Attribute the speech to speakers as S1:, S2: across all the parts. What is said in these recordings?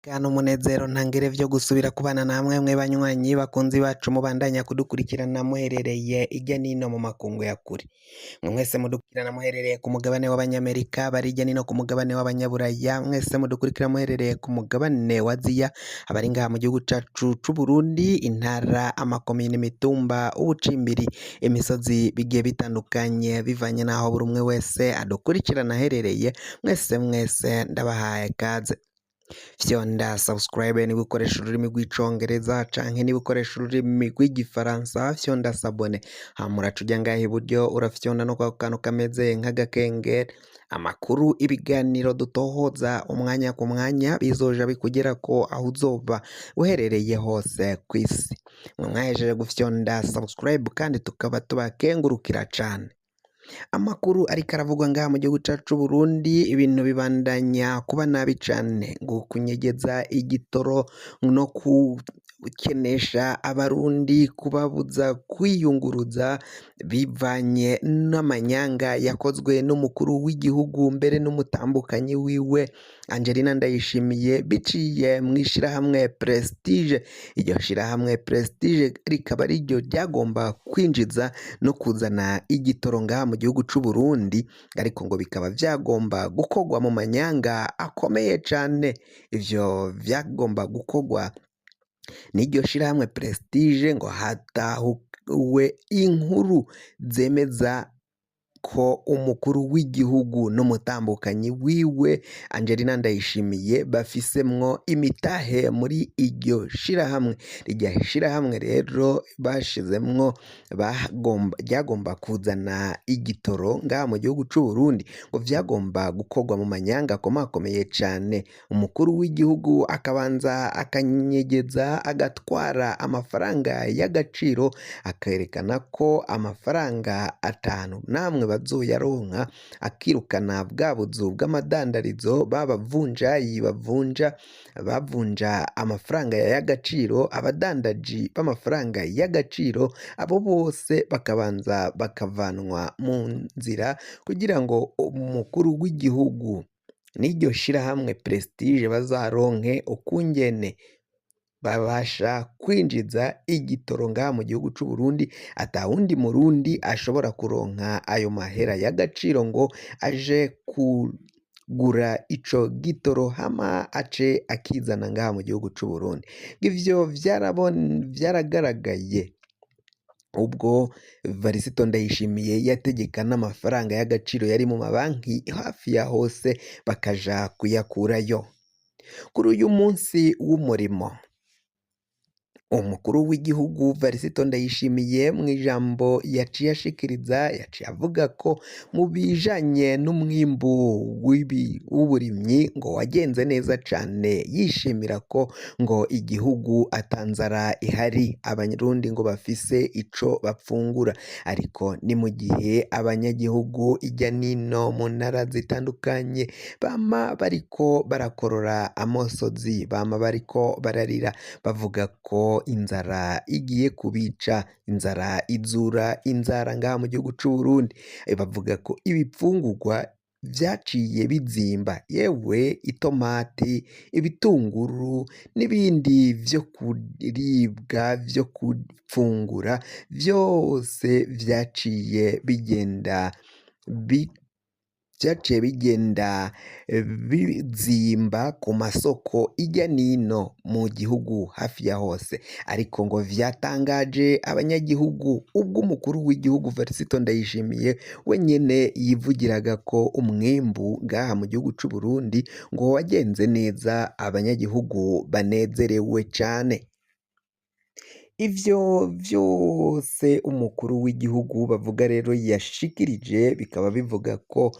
S1: Umutekano umunezero ntangere vyo gusubira kubana namwe mwe banywanyi bakunzi bacu mubandanya kudukurikirana muherereye irya nino mu makungu ya kure. Mwese mudukurikirana muherereye ku mugabane w'abanyamerika, bari irya nino ku mugabane w'abanyaburaya, mwese mudukurikira muherereye ku mugabane wa Aziya, abari ngaha mu gihugu cacu c'u Burundi, intara, amakomine, imitumba, ubucimbiri, imisozi bigiye bitandukanye bivanye naho buri umwe wese adukurikirana aherereye, mwese ndabahaye kaze. Fyonda subscribe niba ukoresha ururimi rw'icongereza canke niba ukoresha ururimi rw'igifaransa fyonda sabone, hama uraca uja ngaha iburyo urafyonda no kwa kantu kameze nk'agakengeri, amakuru ibiganiro dutohoza umwanya ku mwanya bizoja bikugerako aho uzoba uherereye hose kw'isi. Mwe mwahejeje gufyonda subscribe kandi tukaba tubakengurukira cane. Amakuru ariko aravugwa ngaha mu gihugu cacu c'u Burundi, ibintu bibandanya kuba nabi cane, ngo kunyegeza igitoro no kukenesha abarundi, kubabuza kwiyunguruza bivanye n'amanyanga yakozwe n'umukuru w'igihugu mbere n'umutambukanyi wiwe Angelina Ndayishimiye biciye mw'ishirahamwe Prestige. Iryo shirahamwe Prestige rikaba ariryo ryagomba kwinjiza no kuzana igitoro ngaha mu gihugu c'u Burundi, ariko ngo bikaba vyagomba gukorwa mu manyanga akomeye cane. Ivyo vyagomba gukorwa n'iryo shirahamwe Prestige, ngo hatahuwe inkuru zemeza ko umukuru w'igihugu n'umutambukanyi wiwe Angelina Ndayishimiye bafisemwo imitahe muri iryo shirahamwe. Iryo shirahamwe rero bashizemwo ryagomba kuzana igitoro ngaha mu gihugu c'u Burundi, ngo vyagomba gukorwa mu manyanga akomakomeye cane. Umukuru w'igihugu akabanza akanyegeza, agatwara amafaranga y'agaciro, akerekana ko amafaranga atanu namwe bazoyaronka, akirukana bwa buzu bw'amadandarizo b'abavunjayi bavunja amafaranga y'agaciro, abadandaji b'amafaranga y'agaciro, abo bose bakabanza bakavanwa mu nzira kugira ngo umukuru w'igihugu n'iryo shirahamwe Prestige bazaronke ukungene babasha kwinjiza igitoro ngaha mu gihugu c'u Burundi, atawundi murundi ashobora kuronka ayo mahera y'agaciro ngo aje kugura ico gitoro hama ace akizana ngaha mu gihugu c'u Burundi. Ivyo vyaragaragaye ubwo Varisito Ndayishimiye yategeka n'amafaranga y'agaciro yari mu mabanki hafi ya hose bakaja kuyakurayo. Kuri uyu munsi w'umurimo, umukuru w'igihugu Varisito Ndayishimiye mw'ijambo yaciye ashikiriza, yaciye avuga ko mu bijanye n'umwimbu w'uburimyi ngo wagenze neza cane, yishimira ko ngo igihugu atanzara ihari, abarundi ngo bafise ico bapfungura. Ariko ni mu gihe abanyagihugu irya nino mu ntara zitandukanye bama bariko barakorora amosozi, bama bariko bararira bavuga ko inzara igiye kubica, inzara izura inzara ngaha mu gihugu c'u Burundi. Bavuga ko ibifungurwa vyaciye bizimba, yewe itomati, ibitunguru n'ibindi vyo kuribwa, vyo gufungura vyose vyaciye bigenda bizimba ku masoko irya nino mu gihugu hafi ya hose. Ariko ngo vyatangaje abanyagihugu ubwo umukuru w'igihugu Varisito Ndayishimiye wenyene yivugiraga ko umwimbu ngaha mu gihugu c'u Burundi ngo wagenze neza, abanyagihugu banezerewe cane. Ivyo vyose umukuru w'igihugu bavuga rero yashikirije, bikaba bivuga ko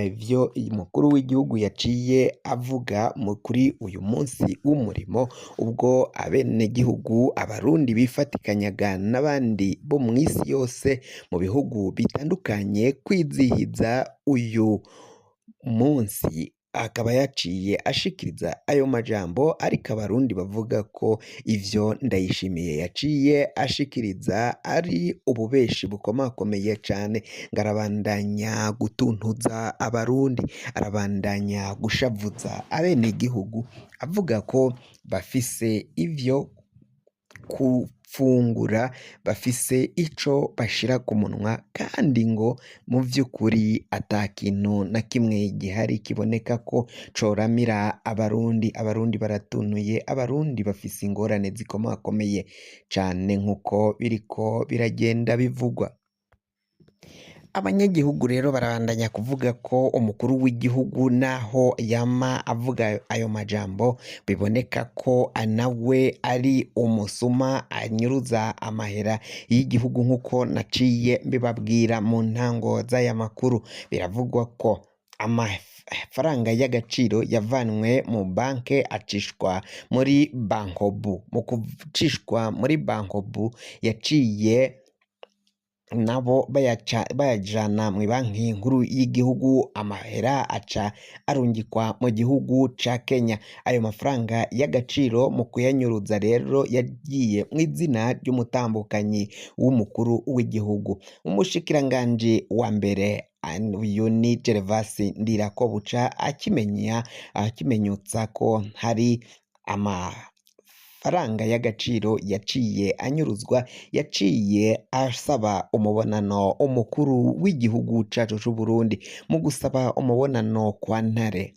S1: ivyo umukuru w'igihugu yaciye avuga kuri uyu munsi w'umurimo, ubwo abenegihugu abarundi bifatikanyaga n'abandi bo mw'isi yose mu bihugu bitandukanye kwizihiza uyu munsi akaba yaciye ashikiriza ayo majambo, ariko abarundi bavuga ko ivyo Ndayishimiye yaciye ashikiriza ari ububeshi bukomakomeye cane, ngo arabandanya gutuntuza abarundi, arabandanya gushavuza abenegihugu, avuga ko bafise ivyo gufungura, bafise ico bashira ku munwa, kandi ngo mu vy'ukuri ata kintu na kimwe gihari kiboneka ko coramira abarundi. Abarundi baratunuye, abarundi bafise ingorane zikomakomeye cane nk'uko biriko biragenda bivugwa. Abanyagihugu rero barabandanya kuvuga ko umukuru w'igihugu naho yama avuga ayo majambo, biboneka ko nawe ari umusuma anyuruza amahera y'igihugu, nk'uko naciye mbibabwira mu ntango z'aya makuru. Biravugwa ko amafaranga y'agaciro yavanwe mu banke acishwa muri bankobu. Mu gucishwa muri bankobu yaciye nabo bayajana mu banki nkuru y'igihugu, amahera aca arungikwa mu gihugu ca Kenya. Ayo mafaranga y'agaciro mu kuyanyuruza rero yagiye mu izina ry'umutambukanyi w'umukuru w'igihugu. Umushikiranganji wa mbere uyu ni Gervasi Ndirakobuca akimenyutsa ko hari amafaranga y'agaciro yaciye anyuruzwa, yaciye asaba umubonano umukuru w'igihugu cacu c'u Burundi. Mu gusaba umubonano kwa Ntare,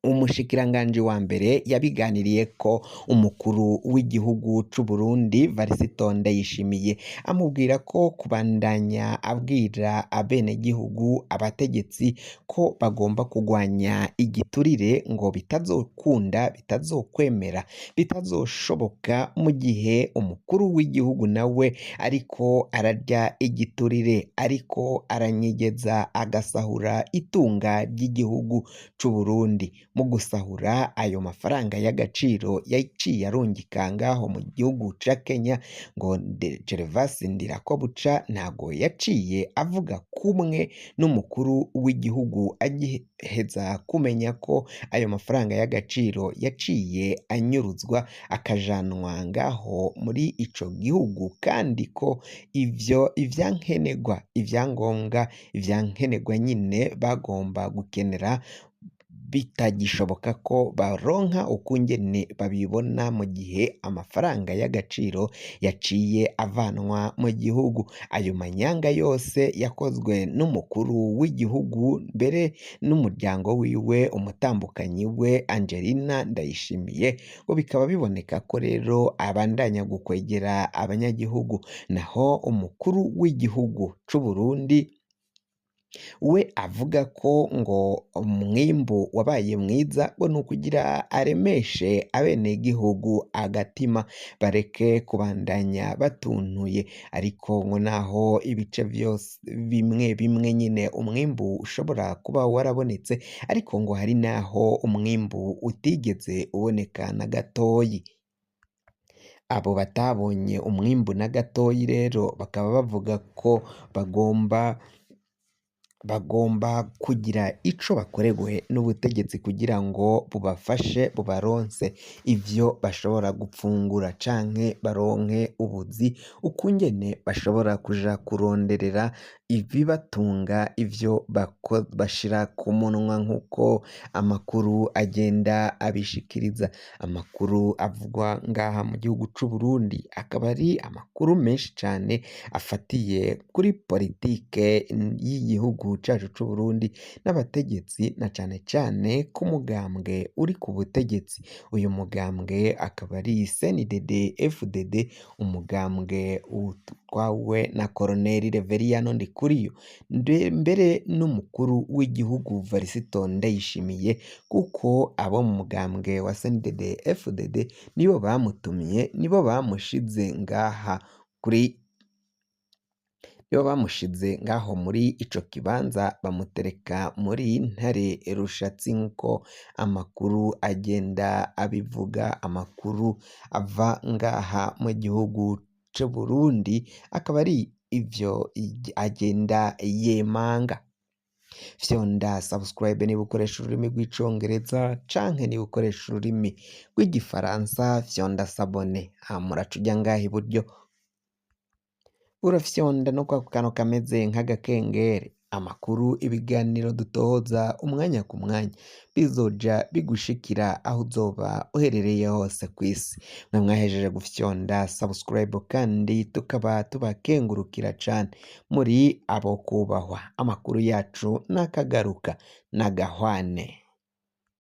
S1: umushikiranganji wa mbere yabiganiriye ko umukuru w'igihugu c'u Burundi Varisito Ndayishimiye, amubwira ko kubandanya abwira abenegihugu, abategetsi ko bagomba kugwanya igiturire, ngo bitazokunda, bitazokwemera, bitazoshoboka mu gihe umukuru w'igihugu nawe ariko ararya igiturire, ariko aranyegeza agasahura itunga ry'igihugu c'u Burundi. Mu gusahura ayo mafaranga y'agaciro yaciye arungika ngaho mu gihugu ca Kenya, ngo Gervasi Ndirakobuca ntago yaciye avuga kumwe n'umukuru w'igihugu, agiheza kumenya ko ayo mafaranga y'agaciro yaciye anyuruzwa akajanwa ngaho muri ico gihugu, kandi ko ivyo ivyankenerwa, ivyangombwa, ivyankenerwa nyine bagomba gukenera bitagishoboka ko baronka ukungene babibona mu gihe amafaranga y'agaciro yaciye avanwa mu gihugu. Ayo manyanga yose yakozwe n'umukuru w'igihugu mbere n'umuryango wiwe, umutambukanyi we Angelina Ndayishimiye, ngo bikaba biboneka ko rero abandanya gukwegera abanyagihugu. Naho umukuru w'igihugu c'u Burundi we avuga ko ngo umwimbu wabaye mwiza, ngo nukugira aremeshe abenegihugu agatima, bareke kubandanya batuntuye. Ariko ngo naho ibice vyose bimwe bimwe nyine umwimbu ushobora kuba warabonetse, ariko ngo hari naho umwimbu utigeze uboneka na gatoyi. Abo batabonye umwimbu na gatoyi rero bakaba bavuga ko bagomba kugira ico bakorewe n'ubutegetsi kugira ngo bubafashe, bubaronse ivyo bashobora gupfungura, canke baronke ubuzi ukungene bashobora kuja kuronderera ibibatunga, ivyo bashira ku munwa, nk'uko amakuru agenda abishikiriza. Amakuru avugwa ngaha mu gihugu c'u Burundi akaba ari amakuru menshi cane afatiye kuri politike y'igihugu cacu c'u Burundi n'abategetsi, na cane cane ku mugambwe uri ku butegetsi. Uyu mugambwe akaba ari CNDD FDD, umugambwe utwawe na Colonel Reveriyano Ndikuriyo, mbere n'umukuru w'igihugu Varisito Ndayishimiye, kuko abo mu mugambwe wa CNDD FDD nibo bamutumiye, nibo bamushize ngaho muri ico kibanza, bamutereka muri Ntare Rushatsi, nk'uko amakuru agenda abivuga. Amakuru ava ngaha mu gihugu c'u Burundi akaba ari ivyo agenda yemanga. fyonda subscribe niba ukoresha ururimi rw'icongereza canke niba ukoresha ururimi rw'igifaransa fyonda sabone hama uraca uja ngaha iburyo urafyonda no kwa kantu kameze nk'agakengeri amakuru ibiganiro dutoza umwanya ku mwanya bizoja bigushikira aho uzoba uherereye hose kw'isi mwe mwahejeje gufyonda subscribe kandi tukaba tubakengurukira cane muri abo kubahwa amakuru yacu nakagaruka nagahwane.